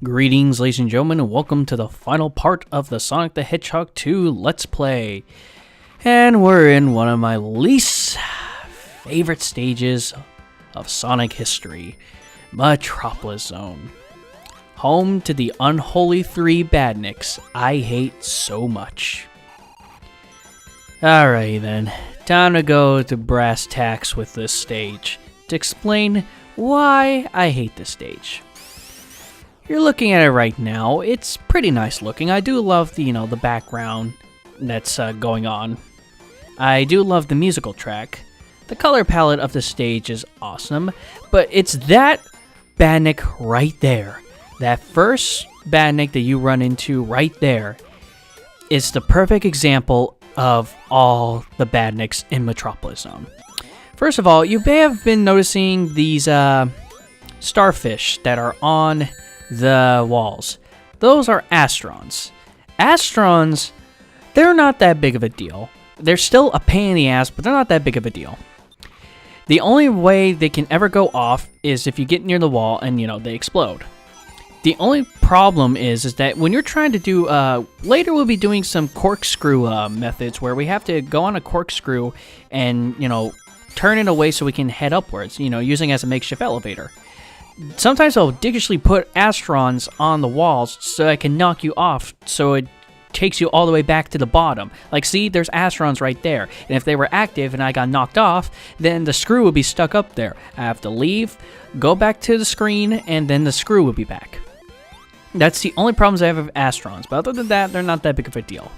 Greetings, ladies and gentlemen, and welcome to the final part of the Sonic the Hedgehog 2 Let's Play. And we're in one of my least favorite stages of Sonic history, Metropolis Zone. Home to the unholy three badniks I hate so much. Alrighty then, time to go to brass tacks with this stage, to explain why I hate this stage. You're looking at it right now, it's pretty nice looking. I do love the background that's going on. I do love the musical track. The color palette of the stage is awesome, but it's that badnik right there. That first badnik that you run into right there is the perfect example of all the badniks in Metropolis Zone. First of all, you may have been noticing these starfish that are on the walls. Those are Astrons. Astrons, they're not that big of a deal. They're still a pain in the ass, but they're not that big of a deal. The only way they can ever go off is if you get near the wall and, they explode. The only problem is that when you're trying to do, later we'll be doing some corkscrew methods where we have to go on a corkscrew and, turn it away so we can head upwards, using it as a makeshift elevator. Sometimes I'll diggishly put Astrons on the walls so I can knock you off so it takes you all the way back to the bottom. Like, see, there's Astrons right there. And if they were active and I got knocked off, then the screw would be stuck up there. I have to leave, go back to the screen, and then the screw would be back. That's the only problems I have with Astrons. But other than that, they're not that big of a deal.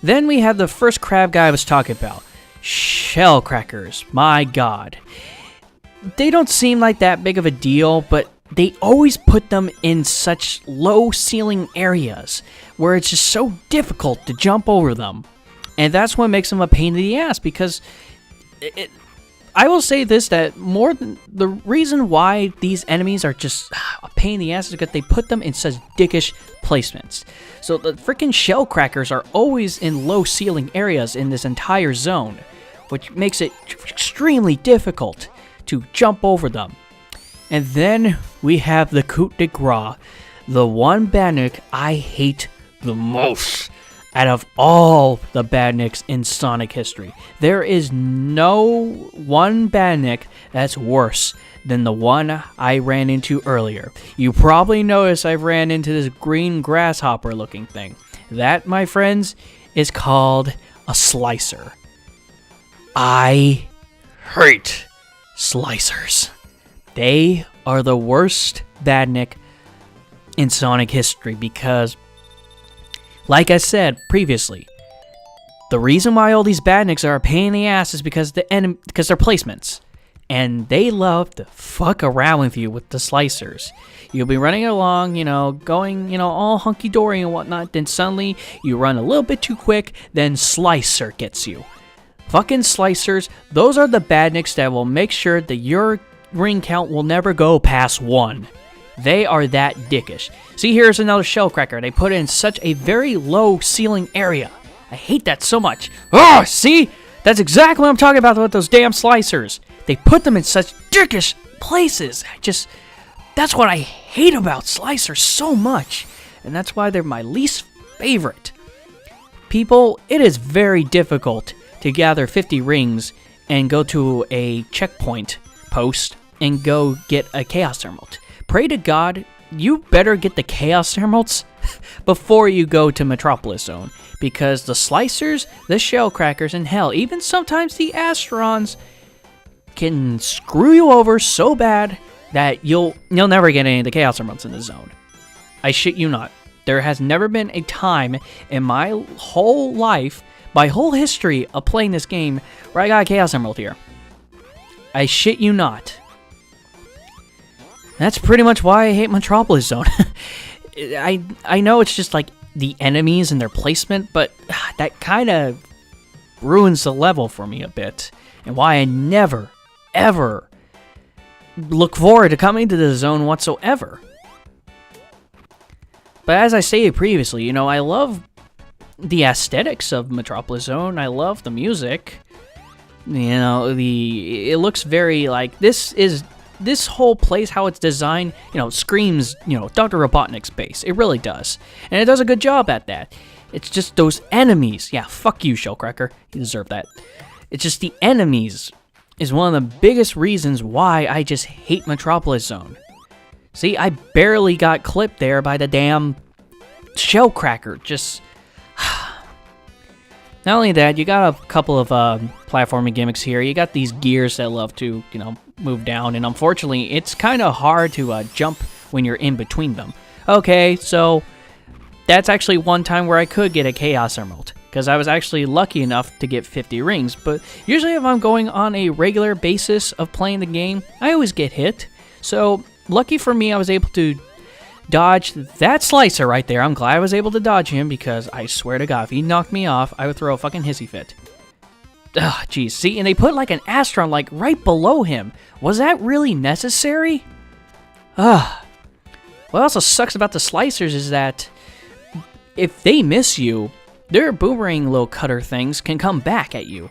Then we have the first crab guy I was talking about. Shell crackers. My god. They don't seem like that big of a deal, but they always put them in such low ceiling areas where it's just so difficult to jump over them. And that's what makes them a pain in the ass, because I will say this, that more than the reason why these enemies are just a pain in the ass is because they put them in such dickish placements. So the freaking shell crackers are always in low ceiling areas in this entire zone, which makes it extremely difficult to jump over them. And then we have the coup de grace, the one badnik I hate the most out of all the badniks in Sonic history. There is no one badnik that's worse than the one I ran into earlier. You probably noticed I ran into this green grasshopper looking thing. That, my friends, is called a slicer. I hate slicers. They are the worst badnik in Sonic history because, like I said previously, the reason why all these badniks are a pain in the ass is because they're placements. And they love to fuck around with you with the slicers. You'll be running along, going, all hunky-dory and whatnot, then suddenly you run a little bit too quick, then slicer gets you. Fucking slicers, those are the badniks that will make sure that your ring count will never go past 1. They are that dickish. See, here's another shell cracker. They put it in such a very low ceiling area. I hate that so much. Oh, see? That's exactly what I'm talking about with those damn slicers. They put them in such dickish places. That's what I hate about slicers so much. And that's why they're my least favorite. People, it is very difficult to gather 50 rings and go to a checkpoint post and go get a Chaos Emerald. Pray to God, you better get the Chaos Emeralds before you go to Metropolis Zone, because the slicers, the shell crackers, and hell, even sometimes the Astrons can screw you over so bad that you'll never get any of the Chaos Emeralds in the zone. I shit you not. There has never been a time in my whole life, my whole history of playing this game, where I got a Chaos Emerald here. I shit you not. That's pretty much why I hate Metropolis Zone. I know it's just like the enemies and their placement, but that kind of ruins the level for me a bit. And why I never, ever look forward to coming to the zone whatsoever. But as I stated previously, I love the aesthetics of Metropolis Zone. I love the music. It looks very like, this is this whole place, how it's designed, screams, Dr. Robotnik's base. It really does. And it does a good job at that. It's just those enemies. Yeah, fuck you, Shellcracker. You deserve that. It's just the enemies is one of the biggest reasons why I just hate Metropolis Zone. See, I barely got clipped there by the damn Shellcracker. Just... Not only that, you got a couple of platforming gimmicks here. You got these gears that love to, move down. And unfortunately, it's kind of hard to jump when you're in between them. Okay, so that's actually one time where I could get a Chaos Emerald, because I was actually lucky enough to get 50 rings. But usually if I'm going on a regular basis of playing the game, I always get hit. So lucky for me, I was able to dodge that slicer right there. I'm glad I was able to dodge him, because I swear to God, if he knocked me off, I would throw a fucking hissy fit. Ugh, jeez. See, and they put like an Astron like right below him. Was that really necessary? Ugh. What also sucks about the slicers is that if they miss you, their boomerang little cutter things can come back at you.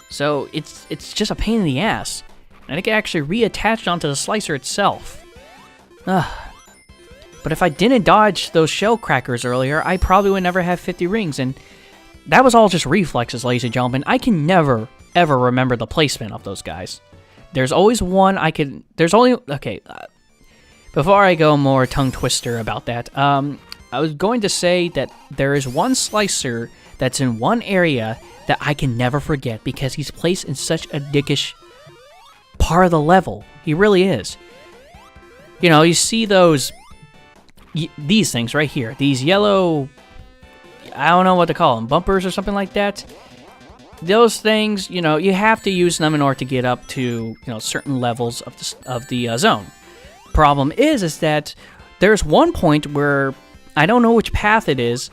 So it's just a pain in the ass. And it can actually reattach onto the slicer itself. Ugh. But if I didn't dodge those shell crackers earlier, I probably would never have 50 rings, and that was all just reflexes, ladies and gentlemen. I can never, ever remember the placement of those guys. There's always one I could... There's only... Okay, before I go more tongue twister about that, I was going to say that there is one slicer that's in one area that I can never forget, because he's placed in such a dickish part of the level. He really is. You see those... These things right here, these yellow, I don't know what to call them, bumpers or something like that. Those things, you have to use them in order to get up to, certain levels of the zone. Problem is that there's one point where I don't know which path it is,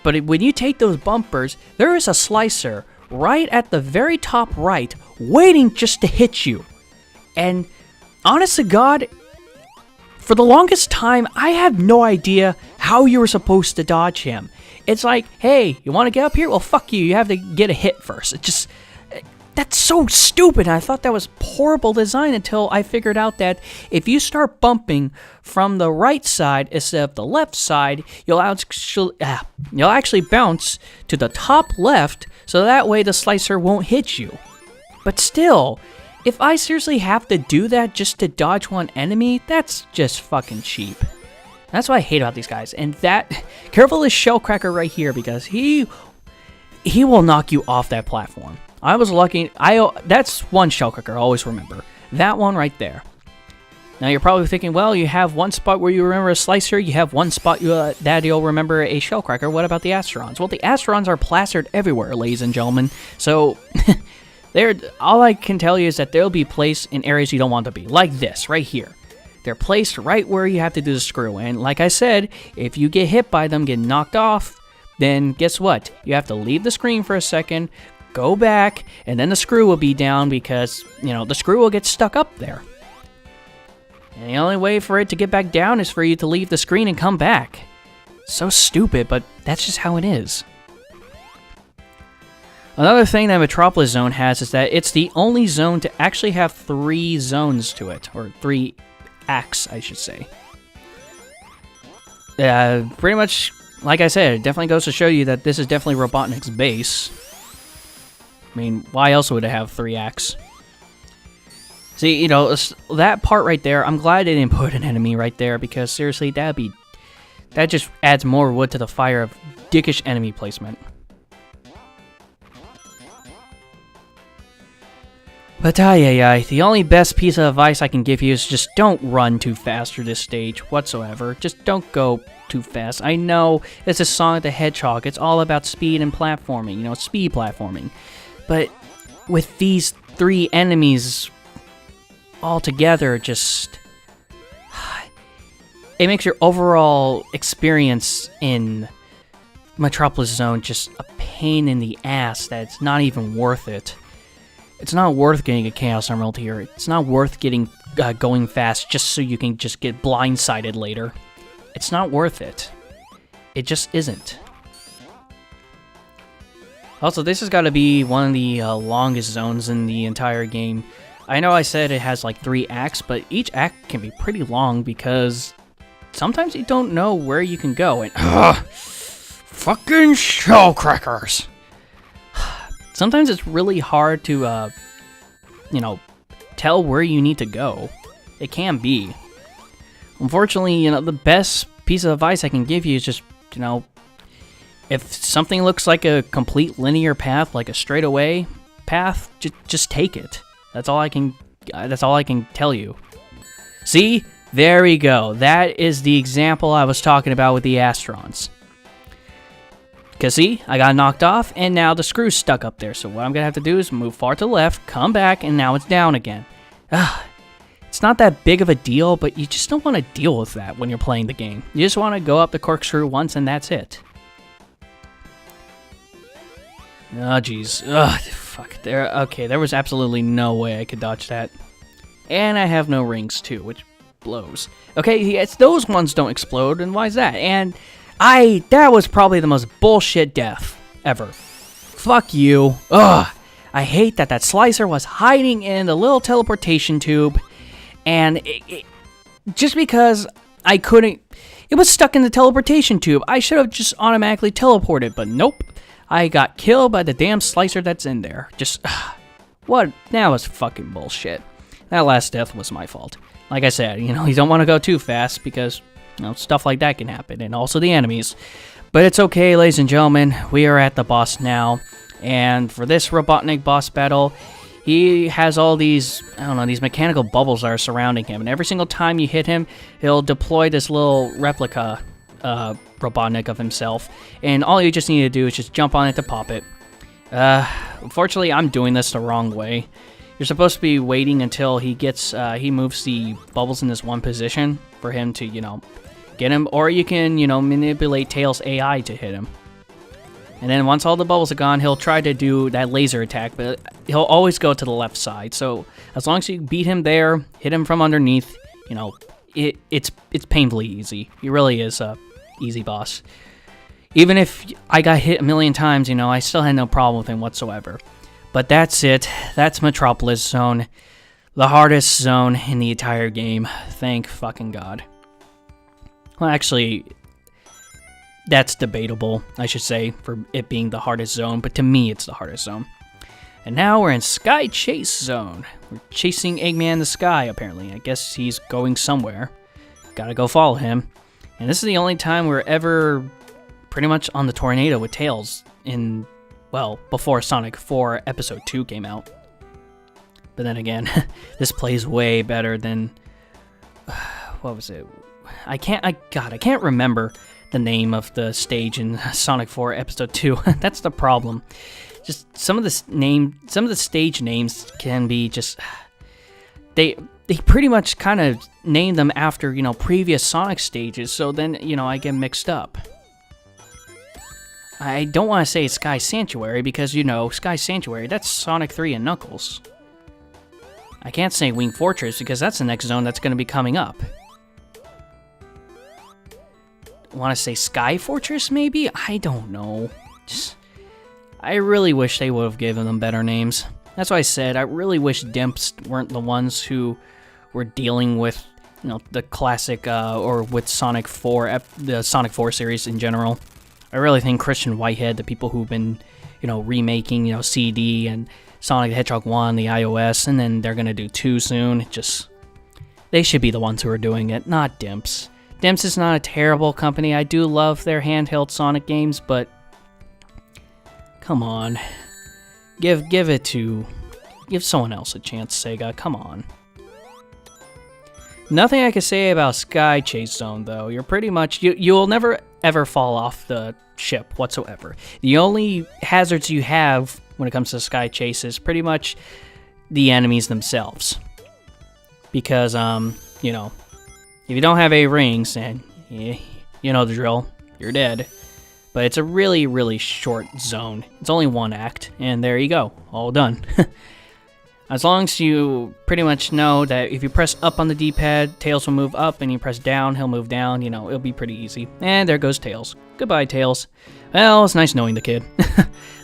but when you take those bumpers, there is a slicer right at the very top right, waiting just to hit you. And honest to God, for the longest time, I have no idea how you were supposed to dodge him. It's like, hey, you want to get up here? Well, fuck you. You have to get a hit first. It just... That's so stupid. I thought that was horrible design until I figured out that if you start bumping from the right side instead of the left side, you'll actually bounce to the top left, so that way the slicer won't hit you. But still... If I seriously have to do that just to dodge one enemy, that's just fucking cheap. That's what I hate about these guys. And that, careful of this Shellcracker right here, because he will knock you off that platform. I was lucky, that's one Shellcracker, always remember. That one right there. Now you're probably thinking, well, you have one spot where you remember a slicer, you have one spot that you'll remember a Shellcracker. What about the Astrons? Well, the Astrons are plastered everywhere, ladies and gentlemen. So... all I can tell you is that they'll be placed in areas you don't want to be, like this, right here. They're placed right where you have to do the screw, and like I said, if you get hit by them, get knocked off, then guess what? You have to leave the screen for a second, go back, and then the screw will be down because, the screw will get stuck up there. And the only way for it to get back down is for you to leave the screen and come back. So stupid, but that's just how it is. Another thing that Metropolis Zone has is that it's the only zone to actually have 3 zones to it, or 3 acts, I should say. Pretty much, like I said, it definitely goes to show you that this is definitely Robotnik's base. I mean, why else would it have 3 acts? See, that part right there, I'm glad they didn't put an enemy right there, because seriously, that just adds more wood to the fire of dickish enemy placement. But the only best piece of advice I can give you is just don't run too fast through this stage whatsoever. Just don't go too fast. I know it's a Sonic the Hedgehog. It's all about speed and platforming, speed platforming. But with these 3 enemies all together, just... It makes your overall experience in Metropolis Zone just a pain in the ass that it's not even worth it. It's not worth getting a Chaos Emerald here. It's not worth getting going fast just so you can just get blindsided later. It's not worth it. It just isn't. Also, this has got to be one of the longest zones in the entire game. I know I said it has like 3 acts, but each act can be pretty long because sometimes you don't know where you can go. And fucking shell crackers. Sometimes it's really hard to, tell where you need to go. It can be. Unfortunately, the best piece of advice I can give you is just, if something looks like a complete linear path, like a straightaway path, just take it. That's all I can tell you. See? There we go. That is the example I was talking about with the Astrons. Because see, I got knocked off, and now the screw's stuck up there. So what I'm going to have to do is move far to the left, come back, and now it's down again. It's not that big of a deal, but you just don't want to deal with that when you're playing the game. You just want to go up the corkscrew once, and that's it. Oh, jeez. Ugh, fuck. There was absolutely no way I could dodge that. And I have no rings, too, which blows. Okay, it's those ones don't explode, and why is that? And that was probably the most bullshit death ever. Fuck you. Ugh. I hate that slicer was hiding in the little teleportation tube, and just because I couldn't, it was stuck in the teleportation tube. I should have just automatically teleported, but nope. I got killed by the damn slicer that's in there. What? That was fucking bullshit. That last death was my fault. Like I said, you don't want to go too fast because, stuff like that can happen, and also the enemies. But it's okay, ladies and gentlemen. We are at the boss now, and for this Robotnik boss battle, he has all these, these mechanical bubbles that are surrounding him, and every single time you hit him, he'll deploy this little replica Robotnik of himself, and all you just need to do is just jump on it to pop it. Unfortunately, I'm doing this the wrong way. You're supposed to be waiting until he moves the bubbles in this one position for him to, get him, or you can, manipulate Tails' AI to hit him. And then once all the bubbles are gone, he'll try to do that laser attack, but he'll always go to the left side. So as long as you beat him there, hit him from underneath, it's painfully easy. He really is a easy boss. Even if I got hit a million times, I still had no problem with him whatsoever. But that's it. That's Metropolis Zone. The hardest zone in the entire game. Thank fucking God. Well, actually, that's debatable, I should say, for it being the hardest zone. But to me, it's the hardest zone. And now we're in Sky Chase Zone. We're chasing Eggman in the sky, apparently. I guess he's going somewhere. Gotta go follow him. And this is the only time we're ever pretty much on the tornado with Tails in, well, before Sonic 4 Episode 2 came out. But then again, this plays way better than... what was it? I can't remember the name of the stage in Sonic 4 Episode 2. That's the problem. Just some of the stage names can be just... They pretty much kind of name them after, previous Sonic stages, so then, I get mixed up. I don't want to say it's Sky Sanctuary because, Sky Sanctuary, that's Sonic 3 and Knuckles. I can't say Wing Fortress because that's the next zone that's going to be coming up. Want to say Sky Fortress, maybe? I don't know. I really wish they would have given them better names. That's why I said I really wish Dimps weren't the ones who were dealing with, the classic, or with Sonic 4, the Sonic 4 series in general. I really think Christian Whitehead, the people who've been, remaking, CD and Sonic the Hedgehog 1, the iOS, and then they're gonna do 2 soon, they should be the ones who are doing it, not Dimps. Dimps is not a terrible company. I do love their handheld Sonic games, but come on. Give someone else a chance, Sega. Come on. Nothing I can say about Sky Chase Zone, though. You're pretty much... You'll never, ever fall off the ship whatsoever. The only hazards you have when it comes to Sky Chase is pretty much the enemies themselves. Because, if you don't have 8 rings, then you know the drill. You're dead. But it's a really, really short zone. It's only 1 act, and there you go. All done. As long as you pretty much know that if you press up on the D-pad, Tails will move up, and you press down, he'll move down. It'll be pretty easy. And there goes Tails. Goodbye, Tails. Well, it's nice knowing the kid.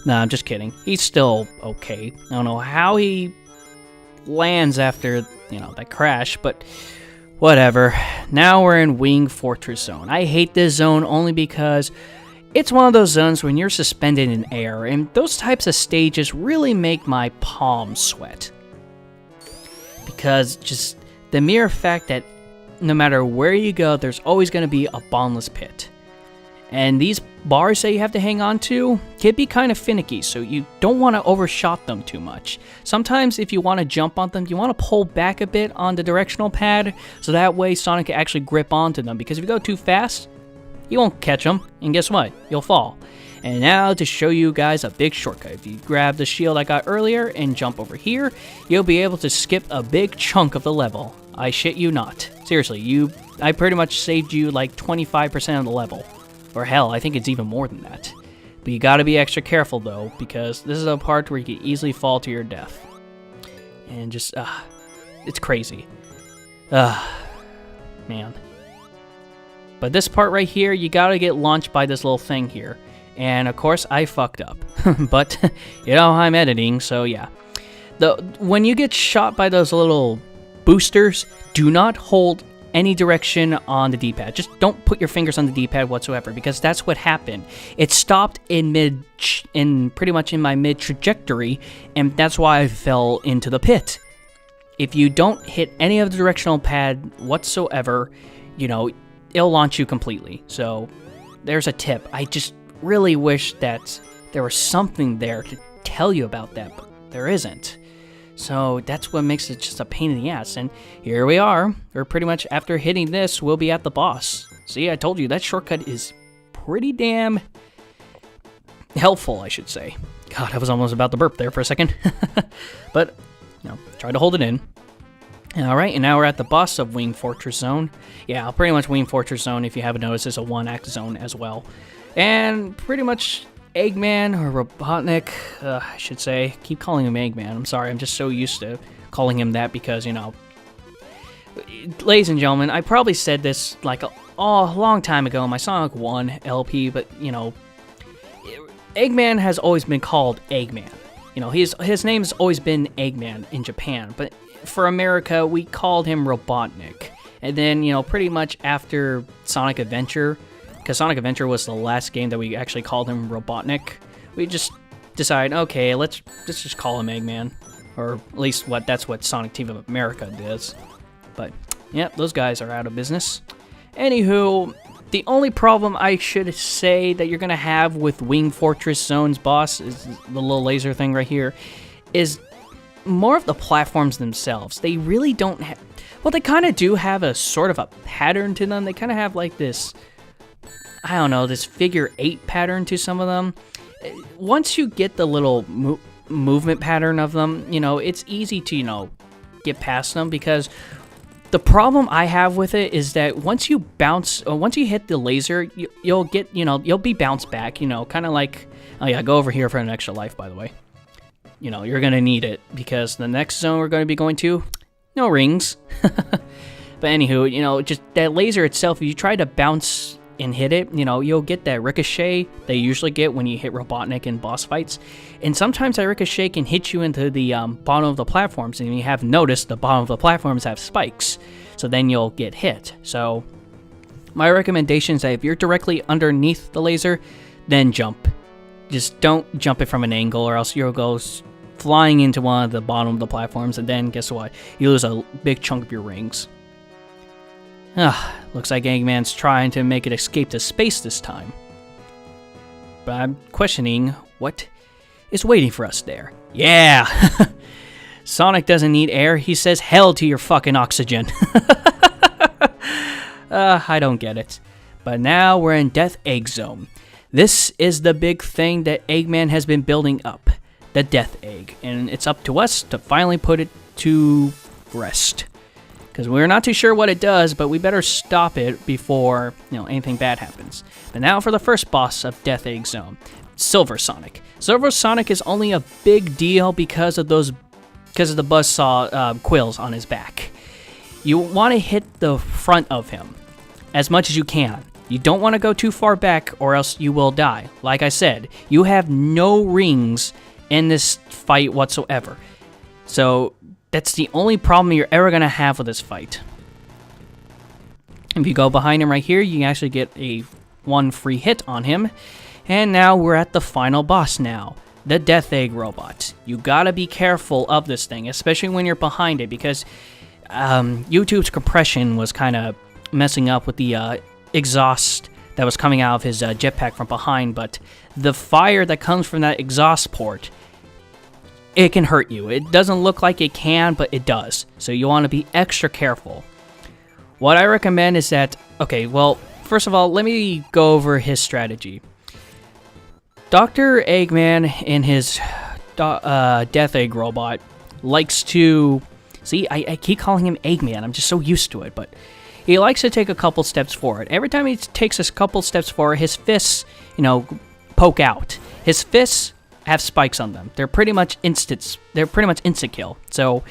Nah, I'm just kidding. He's still okay. I don't know how he lands after, that crash, but whatever. Now we're in Wing Fortress Zone. I hate this zone only because it's one of those zones when you're suspended in air, and those types of stages really make my palms sweat. Because just the mere fact that no matter where you go, there's always going to be a bottomless pit. And these bars that you have to hang on to can be kind of finicky, so you don't want to overshot them too much. Sometimes if you want to jump on them, you want to pull back a bit on the directional pad, so that way Sonic can actually grip onto them, because if you go too fast, you won't catch them, and guess what? You'll fall. And now to show you guys a big shortcut. If you grab the shield I got earlier and jump over here, you'll be able to skip a big chunk of the level. I shit you not. Seriously, I pretty much saved you like 25% of the level. Or hell, I think it's even more than that. But you gotta be extra careful though, because this is a part where you can easily fall to your death. And just, it's crazy. Man. But this part right here, you gotta get launched by this little thing here. And of course, I fucked up. But, I'm editing, so yeah. When you get shot by those little boosters, do not hold any direction on the D-pad. Just don't put your fingers on the D-pad whatsoever, because that's what happened. It stopped pretty much in my mid trajectory, and that's why I fell into the pit. If you don't hit any of the directional pad whatsoever, it'll launch you completely. So there's a tip. I just really wish that there was something there to tell you about that, but there isn't. So that's what makes it just a pain in the ass. And here we are. We're pretty much, after hitting this, we'll be at the boss. See, I told you, that shortcut is pretty damn helpful, I should say. God, I was almost about to burp there for a second. But, try to hold it in. Alright, and now we're at the boss of Wing Fortress Zone. Yeah, pretty much Wing Fortress Zone, if you haven't noticed, is a one-act zone as well. And pretty much Eggman, or Robotnik, I should say. Keep calling him Eggman. I'm sorry, I'm just so used to calling him that because, Ladies and gentlemen, I probably said this like a long time ago in my Sonic 1 LP, but, Eggman has always been called Eggman. His name has always been Eggman in Japan, but for America, we called him Robotnik. And then, pretty much after Sonic Adventure, because Sonic Adventure was the last game that we actually called him Robotnik, we just decided, okay, let's just call him Eggman. Or at least that's what Sonic Team of America does. But, yeah, those guys are out of business. Anywho, the only problem I should say that you're going to have with Wing Fortress Zone's boss, is the little laser thing right here, is more of the platforms themselves. They really don't have... Well, they kind of do have a sort of a pattern to them. They kind of have like this... I don't know, this figure 8 pattern to some of them. Once you get the little movement pattern of them, it's easy to, get past them, because the problem I have with it is that once you hit the laser, you'll get, you'll be bounced back, kind of like, oh yeah, go over here for an extra life, by the way. You're going to need it, because the next zone we're going to be going to, no rings. But anywho, just that laser itself, if you try to bounce and hit it, you'll get that ricochet they usually get when you hit Robotnik in boss fights. And sometimes that ricochet can hit you into the bottom of the platforms, and you have noticed the bottom of the platforms have spikes. So then you'll get hit. So my recommendation is that if you're directly underneath the laser, then jump. Just don't jump it from an angle, or else you'll go flying into one of the bottom of the platforms, and then guess what? You lose a big chunk of your rings. Looks like Eggman's trying to make it escape to space this time. But I'm questioning what is waiting for us there. Yeah! Sonic doesn't need air. He says hell to your fucking oxygen. I don't get it. But now we're in Death Egg Zone. This is the big thing that Eggman has been building up. The Death Egg. And it's up to us to finally put it to rest. Because we're not too sure what it does, but we better stop it before, anything bad happens. But now for the first boss of Death Egg Zone, Silver Sonic. Silver Sonic is only a big deal because of the buzzsaw quills on his back. You want to hit the front of him as much as you can. You don't want to go too far back, or else you will die. Like I said, you have no rings in this fight whatsoever. So That's the only problem you're ever going to have with this fight. If you go behind him right here, you can actually get one free hit on him. And now we're at the final boss now. The Death Egg robot. You gotta be careful of this thing, especially when you're behind it, because YouTube's compression was kind of messing up with the exhaust that was coming out of his jetpack from behind, but the fire that comes from that exhaust port, it can hurt you. It doesn't look like it can, but it does. So you want to be extra careful. What I recommend is that, okay, well, first of all, let me go over his strategy. Dr. Eggman in his Death Egg robot likes to... See, I keep calling him Eggman. I'm just so used to it, but he likes to take a couple steps forward. Every time he takes a couple steps forward, his fists, poke out. His fists have spikes on them. They're pretty much instant kill. So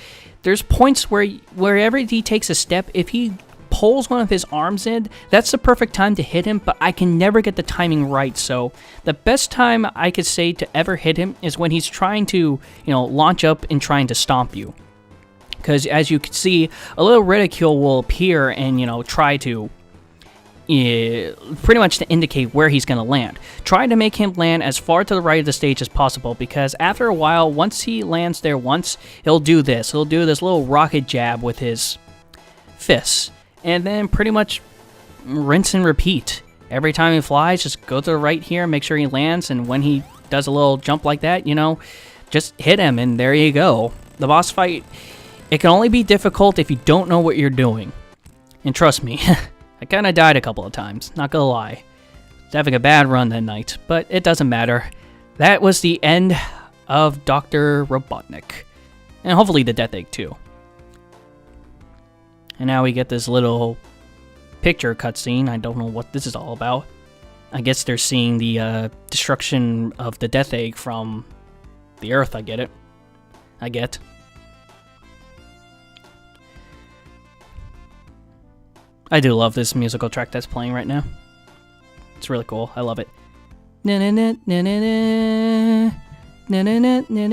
there's points where wherever he takes a step, if he pulls one of his arms in, that's the perfect time to hit him, but I can never get the timing right. So the best time I could say to ever hit him is when he's trying to, launch up and trying to stomp you. Because as you can see, a little reticule will appear and, try to pretty much to indicate where he's going to land. Try to make him land as far to the right of the stage as possible, because after a while, once he lands there once, he'll do this. He'll do this little rocket jab with his fists. And then pretty much rinse and repeat. Every time he flies, just go to the right here, make sure he lands, and when he does a little jump like that, just hit him, and there you go. The boss fight, it can only be difficult if you don't know what you're doing. And trust me, I kind of died a couple of times, not gonna lie. I was having a bad run that night, but it doesn't matter. That was the end of Dr. Robotnik. And hopefully the Death Egg too. And now we get this little picture cutscene. I don't know what this is all about. I guess they're seeing the destruction of the Death Egg from the Earth. I get. I do love this musical track that's playing right now. It's really cool. I love it. Na na na na na na na na na na na na na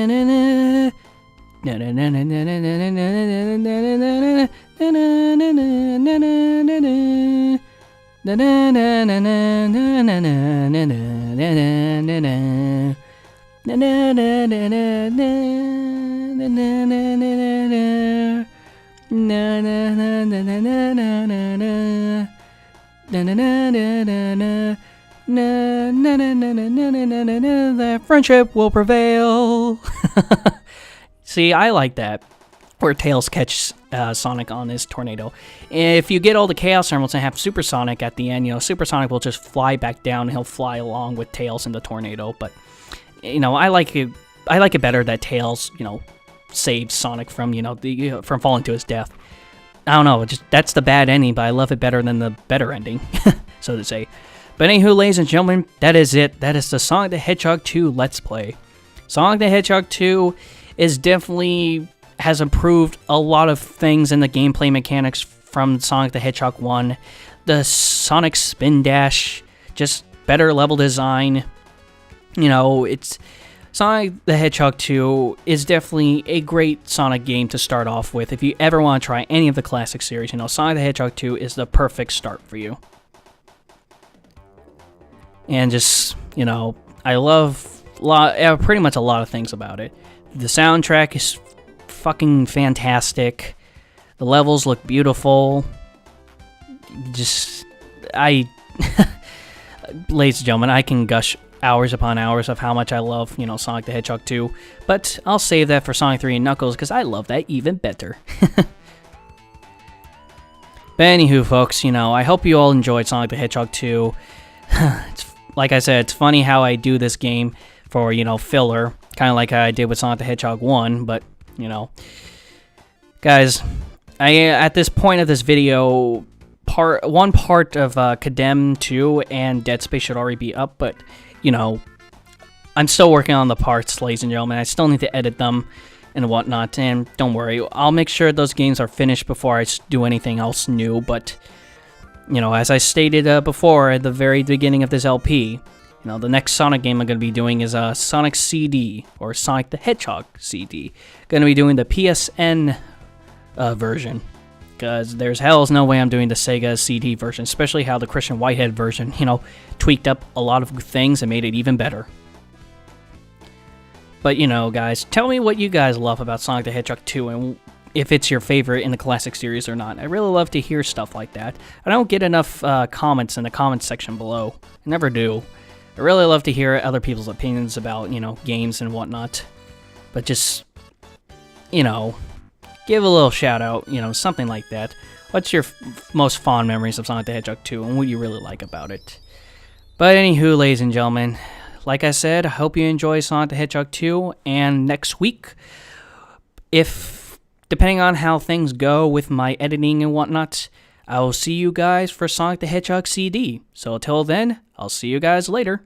na na. That friendship will prevail. See, I like that, where Tails catches Sonic on his tornado. If you get all the Chaos Emeralds and have Supersonic at the end, Supersonic will just fly back down and he'll fly along with Tails in the tornado. But, I like it better that Tails, saves Sonic from, from falling to his death. I don't know, that's the bad ending, but I love it better than the better ending, so to say. But anywho, ladies and gentlemen, that is it. That is the Sonic the Hedgehog 2 Let's Play. Sonic the Hedgehog 2 is definitely has improved a lot of things in the gameplay mechanics from Sonic the Hedgehog 1. The Sonic Spin Dash, just better level design. It's Sonic the Hedgehog 2 is definitely a great Sonic game to start off with. If you ever want to try any of the classic series, Sonic the Hedgehog 2 is the perfect start for you. And just, I love pretty much a lot of things about it. The soundtrack is fucking fantastic. The levels look beautiful. Ladies and gentlemen, I can gush hours upon hours of how much I love, Sonic the Hedgehog 2. But I'll save that for Sonic 3 and Knuckles, because I love that even better. But anywho, folks, I hope you all enjoyed Sonic the Hedgehog 2. Like I said, it's funny how I do this game for, filler. Kind of like how I did with Sonic the Hedgehog 1, but, Guys, at this point of this video, one part of Condemned 2 and Dead Space should already be up, but, I'm still working on the parts, ladies and gentlemen. I still need to edit them and whatnot, and don't worry, I'll make sure those games are finished before I do anything else new, but, as I stated before at the very beginning of this LP, The next Sonic game I'm going to be doing is Sonic CD, or Sonic the Hedgehog CD. Going to be doing the PSN version, because there's hell's no way I'm doing the Sega CD version, especially how the Christian Whitehead version, tweaked up a lot of things and made it even better. But, guys, tell me what you guys love about Sonic the Hedgehog 2 and if it's your favorite in the classic series or not. I really love to hear stuff like that. I don't get enough comments in the comments section below. I never do. I really love to hear other people's opinions about, games and whatnot. But just, give a little shout out, something like that. What's your most fond memories of Sonic the Hedgehog 2 and what you really like about it? But anywho, ladies and gentlemen, like I said, I hope you enjoy Sonic the Hedgehog 2, and next week, depending on how things go with my editing and whatnot, I will see you guys for Sonic the Hedgehog CD. So until then, I'll see you guys later.